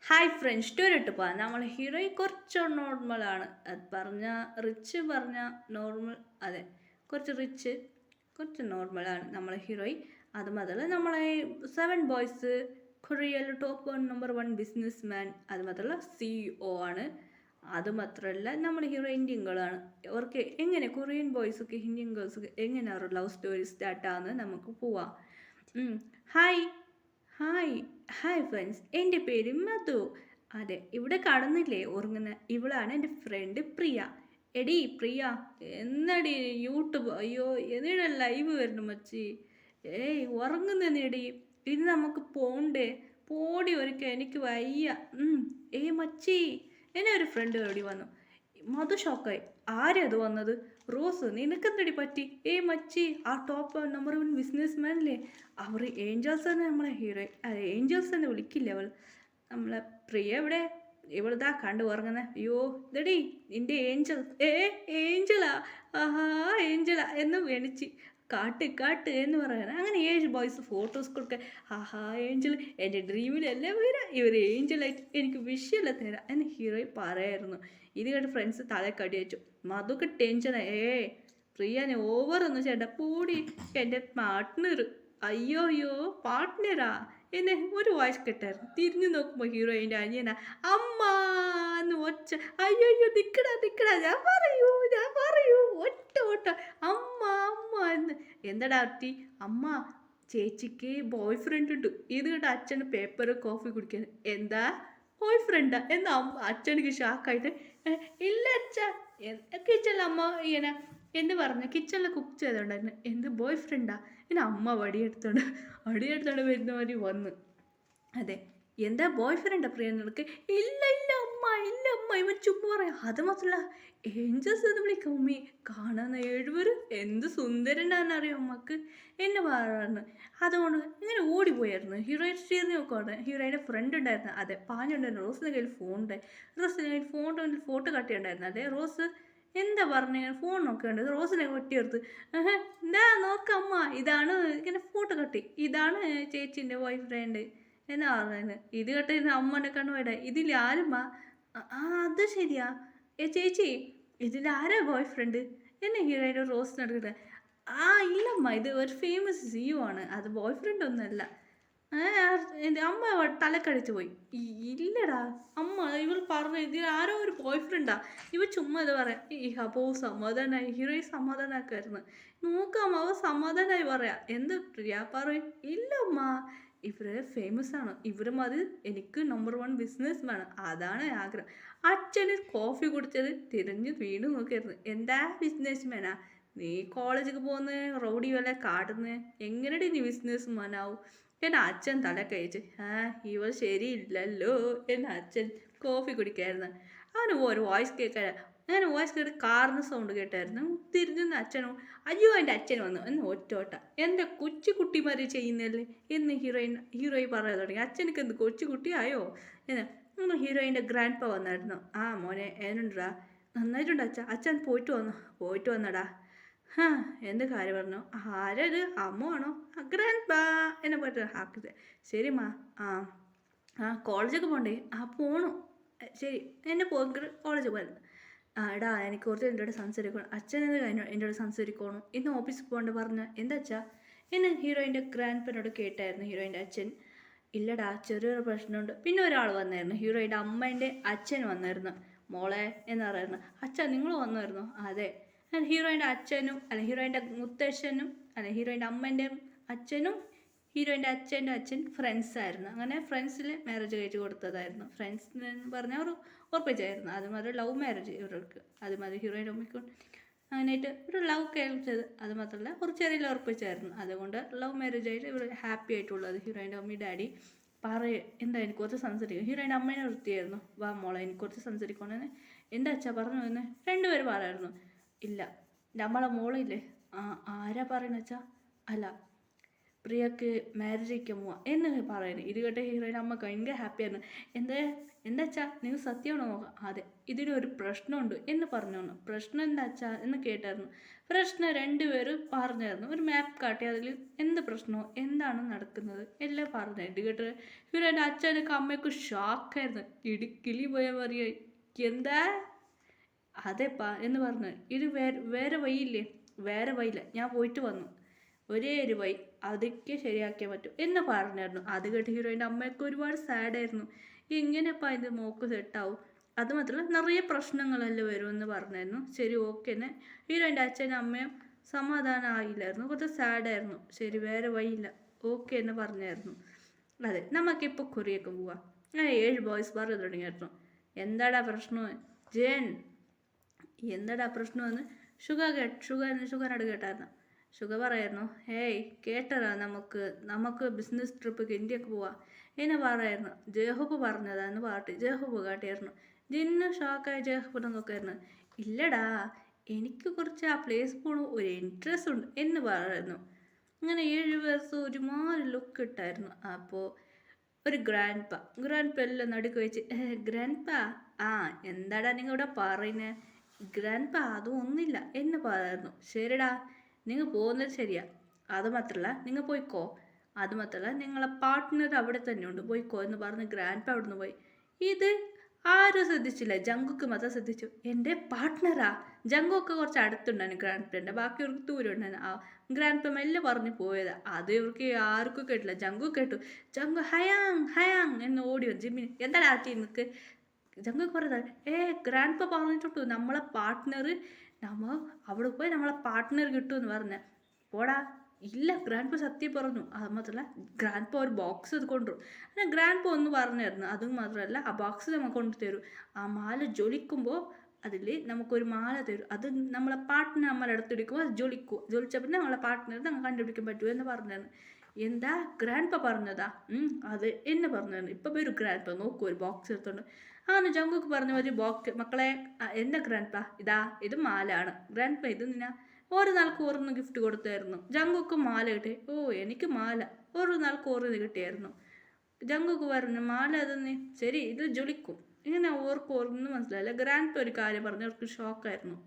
Hi friends സ്റ്റോറിട്ട് പോകാം. നമ്മൾ hero കുറച്ച് നോർമലാണ്. അത് പറഞ്ഞാൽ റിച്ച് പറഞ്ഞാൽ നോർമൽ. അതെ, കുറച്ച് റിച്ച്, കുറച്ച് നോർമലാണ് നമ്മൾ ഹീറോയി. അത് മാത്രമല്ല നമ്മളെ 7 ബോയ്സ് കൊറിയയിൽ ടോപ്പ് 1 നമ്പർ 1 ബിസിനസ് മാൻ. അത് മാത്രമല്ല CEO ആണ്. അത് മാത്രമല്ല നമ്മൾ ഹീറോ ഇന്ത്യൻ ഗേളാണ്. അവർക്ക് എങ്ങനെ കൊറിയൻ ബോയ്സൊക്കെ ഇന്ത്യൻ ഗേൾസൊക്കെ എങ്ങനെ അവരുടെ ലവ് സ്റ്റോറി സ്റ്റാർട്ടാകുന്നത് നമുക്ക് പോവാം. ഹായ് ഹായ് ഹായ് ഫ്രണ്ട്സ്, എൻ്റെ പേര് മധു. അതെ, ഇവിടെ കാണുന്നില്ലേ ഉറങ്ങുന്ന ഇവളാണ് എൻ്റെ ഫ്രണ്ട് പ്രിയ. എടി പ്രിയ, എന്നടി യൂട്യൂബ്, അയ്യോ എന്നിടെ ലൈവ് വരുന്നു മച്ചി. ഏയ് ഉറങ്ങുന്നെടി, ഇത് നമുക്ക് പോണ്ടേ? പോടി ഒരിക്കൽ, എനിക്ക് വയ്യ. ഏയ് മച്ചി, എന്നെ ഒരു ഫ്രണ്ട് ഓടി വന്നു. മധു ഷോക്കായി. ആരാ അത് വന്നത്? റോസ്, നിനക്കെന്തടി പറ്റി? ഏയ് മച്ചി, ആ ടോപ്പ് 1 നമ്പർ 1 ബിസിനസ് മാനില്ലേ, അവർ ഏഞ്ചൽസ് തന്നെ നമ്മളെ ഹീറോ. അതെ, ഏഞ്ചൽസ് തന്നെ വിളിക്കില്ലേ അവൾ. നമ്മളെ പ്രിയ എവിടെ? ഇവളിതാ കണ്ടു ഉറങ്ങുന്നത്. അയ്യോ ഇതടി നിന്റെ ഏഞ്ചൽ. ഏഞ്ചലാ, ആഹാ ഏഞ്ചലാ എന്ന് മേടിച്ച് കാട്ട് കാട്ട് എന്ന് പറയാൻ. അങ്ങനെ 7 ബോയ്സ് ഫോട്ടോസ് കൊടുക്കാൻ. ആഹാ ഏഞ്ചൽ, എൻ്റെ ഡ്രീമിലെല്ലാം വരാം ഇവർ ഏഞ്ചലായിട്ട്, എനിക്ക് വിഷയമല്ല തരാം എന്ന് ഹീറോയി പറയായിരുന്നു. ഇത് കണ്ട് ഫ്രണ്ട്സ് തലക്കടി വെച്ചു. മധുക്ക് ടെൻഷനായി. പ്രിയാനെ ഓവറൊന്നും ചേട്ടാ, പൂടി എൻ്റെ പാർട്ട്ണർ. അയ്യോ അയ്യോ പാർട്ട്ണറാ എന്നെ ഒരു വോയിസ് കേട്ടായിരുന്നു. തിരിഞ്ഞു നോക്കുമ്പോൾ ഹീറോയിൻ്റെ അനിയനാ. അമ്മ എന്ന് ഒച്ച. അയ്യോ അയ്യോ നിക്കടാ നിക്കടാ, ഞാൻ പറയൂ ഒറ്റ ഓട്ട. അമ്മ അമ്മ എന്ന്. എന്താടാ അത്തി? അമ്മ, ചേച്ചിക്ക് ബോയ് ഫ്രണ്ട് ഉണ്ട്. ഇത് കേട്ട് അച്ഛന് പേപ്പർ കോഫി കുടിക്കാൻ. എന്താ ബോയ് ഫ്രണ്ടാ എന്ന് അച്ഛനിക്ക് ഷാക്കായിട്ട്. ഇല്ല അച്ഛ, കിച്ചണിൽ അമ്മ ഇങ്ങനെ എന്ന് പറഞ്ഞു കിച്ചണിൽ കുക്ക് ചെയ്തോണ്ടായിരുന്നു. എന്ത് ബോയ് ഫ്രണ്ടാ? പിന്നെ അമ്മ വടിയെടുത്തോണ്ട് വരുന്നവർ വന്ന്. അതെ, എന്താ ബോയ് ഫ്രണ്ടാ പ്രിയ നിനക്ക്? ഇല്ല ഇല്ല അമ്മ, ഇല്ല അമ്മ, ഇവൻ ചുമ്മാ പറയാം. അത് മാത്രമല്ല ഏഞ്ചൽസ് എന്ന് വിളിക്കും ഉമ്മി. കാണാൻ 7 എന്ത് സുന്ദരനാണെന്നറിയോ അമ്മക്ക് എന്നെ പറയുന്നു. അതുകൊണ്ട് ഇങ്ങനെ ഓടിപ്പോയായിരുന്നു. ഹീറോയിൻ സ്റ്റീറിന് നോക്കുവാണ്. ഹീറോയുടെ ഫ്രണ്ട് ഉണ്ടായിരുന്നു. അതെ, പാഞ്ഞുണ്ടായിരുന്നു. റോസിൻ്റെ കയ്യിൽ ഫോൺ ഉണ്ടായി. റോസിൻ്റെ കയ്യിൽ ഫോട്ടോ കട്ടിയുണ്ടായിരുന്നു. അതെ, റോസ് എന്താ പറഞ്ഞു ഫോൺ നോക്കേണ്ടത്? റോസിനെ വെട്ടിയെടുത്ത്. എന്താ നോക്കമ്മ, ഇതാണ് ഇങ്ങനെ ഫോട്ടോ കട്ടി, ഇതാണ് ചേച്ചീൻ്റെ ബോയ് ഫ്രണ്ട് എന്നാ പറയുന്നത്. ഇത് കേട്ട് അമ്മനെ കണ്ണുവേട. ഇതിൽ ആരുമ്മ? അത് ശരിയാ. ചേച്ചി, ഇതിൽ ആരാ ബോയ് ഫ്രണ്ട് എന്നെ ഹീറോയുടെ റോസിനെടുക്കട്ടെ. ഇല്ലമ്മ, ഇത് ഒരു ഫേമസ് CEO ആണ്, അത് ബോയ് ഫ്രണ്ട് ഒന്നുമല്ല. എൻ്റെ അമ്മ തലക്കടിച്ചു പോയി. ഇല്ലടാ അമ്മ, ഇവൾ പറഞ്ഞു ഇതിൽ ആരോ ഒരു ബോയ് ഫ്രണ്ടാ. ഇവ ചുമ്മാ ഇത് പറയാം. അപ്പോൾ സമാധാനമായി. ഹീറോയി സമാധാനമാക്കായിരുന്നു. നോക്കാം, അവ സമാധാനമായി പറയാം. എന്താ പ്രിയ പറയും? ഇല്ല അമ്മ, ഇവര് ഫേമസ് ആണ്. ഇവരും അത് എനിക്ക് നമ്പർ 1 ബിസിനസ് വേണം, അതാണ് ആഗ്രഹം. അച്ഛന് കോഫി കുടിച്ചത് തിരിഞ്ഞ് വീണ് നോക്കിയായിരുന്നു. എന്താ ബിസിനസ് മാനാ നീ? കോളേജിൽ പോകുന്ന റൗഡി വല്ല കാട്ടുന്നത് എങ്ങനെയാണ് നീ ബിസിനസ് മാനാവും? എൻ്റെ അച്ഛൻ തല കഴിച്ച്. ഇവ ശരിയില്ലല്ലോ എൻ്റെ അച്ഛൻ കോഫി കുടിക്കായിരുന്നു. അവന് ഒരു വോയിസ് കേൾക്കാൻ. അങ്ങനെ വോയിസ് കേട്ട് കാറിന് സൗണ്ട് കേട്ടായിരുന്നു. തിരിഞ്ഞു അച്ഛനും. അയ്യോ എൻ്റെ അച്ഛൻ വന്നു എന്ന് ഒറ്റോട്ട. എൻ്റെ കൊച്ചുകുട്ടിമാർ ചെയ്യുന്നല്ലേ എന്ന് ഹീറോയി പറയാൻ തുടങ്ങി. അച്ഛനക്ക് എന്ത് കൊച്ചുകുട്ടിയായോ എന്ന് ഹീറോയിൻ്റെ ഗ്രാൻഡ് പ വന്നായിരുന്നു. മോനെ ഏനുണ്ടാ? നന്നായിട്ടുണ്ട് അച്ഛൻ. അച്ഛൻ പോയിട്ട് വന്നടാ. എന്ത് കാര്യം പറഞ്ഞു? ആരത്? അമ്മ ആണോ? ഗ്രാൻഡ് പാ എന്നെ പോയിട്ട് ആക്കിയത്. ശരി മാ. കോളേജൊക്കെ പോകണ്ടേ? പോണു. ശരി, എന്നെ കോളേജ് പോകാൻ. എടാ എനിക്ക് കുറച്ച് എന്നോട് സംസാരിക്കണം. അച്ഛൻ എന്ത് കഴിഞ്ഞു എന്നോട് സംസാരിക്കണം? ഇന്ന് ഓഫീസിൽ പോകണ്ട പറഞ്ഞ. എന്താ അച്ഛാ എന്ന് ഹീറോയിൻ്റെ ഗ്രാൻഡ് പനോട് കേട്ടായിരുന്നു ഹീറോയിൻ്റെ അച്ഛൻ. ഇല്ലടാ, ചെറിയൊരു പ്രശ്നമുണ്ട്. പിന്നെ ഒരാൾ വന്നായിരുന്നു. ഹീറോയിൻ്റെ അമ്മേൻ്റെ അച്ഛൻ വന്നായിരുന്നു. മോളെ എന്ന് പറയുന്നു. അച്ഛാ നിങ്ങൾ വന്നായിരുന്നു? അതെ, ഹീറോയിൻ്റെ അച്ഛനും ഹീറോയിൻ്റെ മുത്തശ്ശനും ഹീറോയിൻ്റെ അമ്മേൻ്റെ അച്ഛനും ഹീറോയിൻ്റെ അച്ഛൻ്റെ അച്ഛൻ ഫ്രണ്ട്സായിരുന്നു. അങ്ങനെ ഫ്രണ്ട്സിൽ മാരേജ് കഴിച്ച് കൊടുത്തതായിരുന്നു. ഫ്രണ്ട്സ് എന്ന് പറഞ്ഞാൽ ഒരു ഉറപ്പിച്ചായിരുന്നു. അതുമാതിരി ലവ് മാരേജ് ഇവർക്ക്. അതുമാതിരി ഹീറോയിൻ്റെ അമ്മയ്ക്കും അങ്ങനെയായിട്ട് ഒരു ലവ് കഴിച്ചത്. അത് മാത്രമല്ല ഒരു ചെറിയ ഉറപ്പിച്ചായിരുന്നു. അതുകൊണ്ട് ലവ് മാരേജ് ആയിട്ട് ഇവർ ഹാപ്പി ആയിട്ടുള്ളത്. ഹീറോയിൻ്റെ അമ്മി ഡാഡി എന്താ എനിക്ക് കുറച്ച് സംസാരിക്കും. ഹീറോയിൻ്റെ അമ്മേനെ വൃത്തിയായിരുന്നു. വാ മോളെ എനിക്ക് കുറച്ച് സംസാരിക്കണമെന്ന്. എന്താ അച്ഛാ പറഞ്ഞു എന്ന് 2 പേര് പറയായിരുന്നു. ഇല്ല, നമ്മളെ മോളില്ലേ? ആരാ പറയുന്ന വെച്ചാ? അല്ല, പ്രിയക്ക് മാരേജ് കഴിക്കാൻ പോവാം എന്ന് പറയുന്നത്. ഇത് കേട്ട ഹീറോയിൻ്റെ അമ്മ ഭയങ്കര ഹാപ്പിയായിരുന്നു. എന്താ എന്താച്ചാ നിങ്ങൾ സത്യമാണോ നോക്കാം. അതെ, ഇതിനൊരു പ്രശ്നമുണ്ട് എന്ന് പറഞ്ഞു. പ്രശ്നം എന്താച്ചാ എന്ന് കേട്ടായിരുന്നു. പ്രശ്നം രണ്ടുപേരും പറഞ്ഞായിരുന്നു. ഒരു മാപ്പ് കാട്ടി അതിൽ എന്ത് പ്രശ്നമോ എന്താണ് നടക്കുന്നത് എല്ലാം പറഞ്ഞു. ഇത് കേട്ട് ഹീറോയിൻ്റെ അച്ഛനൊക്കെ അമ്മയൊക്കെ ഷോക്കായിരുന്നു. ഇടുക്കിലി പോയാൽ പറയുക എന്താ അതെപ്പാ എന്ന് പറഞ്ഞു. ഇത് വേറെ വഴിയില്ലേ? വേറെ വഴിയില്ല, ഞാൻ പോയിട്ട് വന്നു, ഒരേ ഒരു വഴി, അതൊക്കെ ശരിയാക്കിയാൽ പറ്റും എന്ന് പറഞ്ഞായിരുന്നു. അത് കേട്ട് ഹീറോയിൻ്റെ അമ്മയൊക്കെ ഒരുപാട് സാഡായിരുന്നു. എങ്ങനെയപ്പാ ഇത് മോക്ക് സെറ്റാവും, അത് മാത്രമല്ല നിറയെ പ്രശ്നങ്ങളെല്ലാം വരുമെന്ന് പറഞ്ഞായിരുന്നു. ശരി ഓക്കെ എന്ന് ഹീറോയിൻ്റെ അച്ഛനും അമ്മയും സമാധാനമായില്ലായിരുന്നു, കുറച്ച് സാഡായിരുന്നു. ശരി വേറെ വഴിയില്ല, ഓക്കെ എന്ന് പറഞ്ഞായിരുന്നു. അതെ, നമുക്കിപ്പോൾ കൊറിയൊക്കെ പോവാം. അങ്ങനെ 7 ബോയ്സ് പറഞ്ഞു തുടങ്ങിയായിരുന്നു. എന്താടാ പ്രശ്നം ജേൻ, എന്താടാ പ്രശ്നമെന്ന് ഷുഗറിനോട് കേട്ടായിരുന്നു. ഷുഗർ പറയായിരുന്നു, ഹേയ് കേട്ടറാ, നമുക്ക് ബിസിനസ് ട്രിപ്പ് ഇന്ത്യക്ക് പോവാം എന്നെ പറയായിരുന്നു. ജേഹൂബ് പറഞ്ഞതാന്ന് പാട്ട് ജേഹൂബ് കാട്ടിയായിരുന്നു. ജിന്നു ഷോക്കായ ജേഹൂബിനെ നോക്കായിരുന്നു. ഇല്ലടാ, എനിക്ക് കുറച്ച് ആ പ്ലേസ് പോകണം ഒരു ഇൻട്രസ്റ്റ് ഉണ്ട് എന്ന് പറയായിരുന്നു. അങ്ങനെ 7 പേർക്ക് ഒരുമാതിരി ലുക്ക് ഇട്ടായിരുന്നു. അപ്പോൾ ഒരു ഗ്രാൻഡ് പ എല്ലാം നടുക്ക് വെച്ച്, ഗ്രാൻഡ് പാ, ആ എന്താടാ നിങ്ങൾ ഇവിടെ പറയുന്നത്? ഗ്രാൻഡ് പാ അതും ഒന്നില്ല എന്ന് പറയായിരുന്നു. ശരിടാ, നിങ്ങൾ പോകുന്നത് ശരിയാ, അതുമാത്രമല്ല നിങ്ങൾ പോയിക്കോ, അതുമാത്രമല്ല നിങ്ങളെ പാർട്ട്ണർ അവിടെ തന്നെയുണ്ട്, പോയിക്കോ എന്ന് പറഞ്ഞ് ഗ്രാൻഡ് പാ അവിടുന്ന് പോയി. ഇത് ആരും ശ്രദ്ധിച്ചില്ല, ജങ്കുക്ക് മാത്രം ശ്രദ്ധിച്ചു. എൻ്റെ പാർട്ട്ണറാ. ജങ്കൊക്കെ കുറച്ച് അടുത്തുണ്ടായിരുന്നു ഗ്രാൻഡ് പേൻ്റെ, ബാക്കി ഇവർക്ക് ദൂരം ഉണ്ടായിരുന്നു. ആ ഗ്രാൻഡ് പേ മെല്ലെ പറഞ്ഞു പോയതാ. അത് ഇവർക്ക് ആർക്കും കേട്ടില്ല. ജങ്കു കേട്ടു. ജങ്കു ഹയാങ് ഹയാങ് എന്ന് ഓടി വന്നു. ജിമ്മിന് എന്താ ആറ്റി നിനക്ക്? ജങ്കൊക്കെ പറഞ്ഞത്, ഗ്രാൻഡ് പ പറഞ്ഞിട്ടു നമ്മളെ പാർട്ട്ണർ, അവിടെ പോയി നമ്മളെ പാർട്ട്ണർ കിട്ടുമെന്ന് പറഞ്ഞ. പോടാ, ഇല്ല ഗ്രാൻഡ് പ സത്യം പറഞ്ഞു. അത് മാത്രമല്ല ഗ്രാൻഡ് പ ഒരു ബോക്സ് ഇത് കൊണ്ടുവരും. അങ്ങനെ ഗ്രാൻഡ് പ ഒന്ന് പറഞ്ഞായിരുന്നു. അതും മാത്രമല്ല ആ ബോക്സ് നമുക്ക് കൊണ്ടു തരും. ആ മാല ജ്വലിക്കുമ്പോൾ അതിൽ നമുക്കൊരു മാല തരും. അത് നമ്മളെ പാർട്ട്ണർ നമ്മളെ അടുത്തെടുക്കുമ്പോൾ അത് ജ്വലിച്ചാൽ പിന്നെ നമ്മളെ പാർട്ട്ണർ നമുക്ക് കണ്ടുപിടിക്കാൻ പറ്റുമോ എന്ന് പറഞ്ഞായിരുന്നു. എന്താ ഗ്രാൻഡ് പ പറഞ്ഞതാ? അത് എന്നെ പറഞ്ഞായിരുന്നു. ഇപ്പം വരും ഗ്രാൻഡ് പ, നോക്കൂ ഒരു ബോക്സ് എടുത്തോണ്ട്. അങ്ങനെ ജങ്കുക്ക് പറഞ്ഞ ഒരു ബോക്സ്, മക്കളെ എന്താ ഗ്രാൻഡ് പ, ഇത് മാലാണ്. ഗ്രാൻഡ് പ ഇത് നിന്നാ ഓരോ നാൾക്ക് ഓരോന്ന് ഗിഫ്റ്റ് കൊടുത്തായിരുന്നു. ജങ്കുക്ക് മാല കിട്ടി. ഓ എനിക്ക് മാല ഓരോ നാൾക്ക് ഓരോന്ന് കിട്ടിയായിരുന്നു. ജങ്കുക്ക് പറഞ്ഞു മാല അതെന്ന്, ശരി ഇത് ജ്വലിക്കും. ഇങ്ങനെ ഓർക്കും ഓർക്കൊന്നും മനസ്സിലായില്ല. ഗ്രാൻഡ് പ ഒരു കാര്യം പറഞ്ഞ് അവർക്ക് ഷോക്കായിരുന്നു.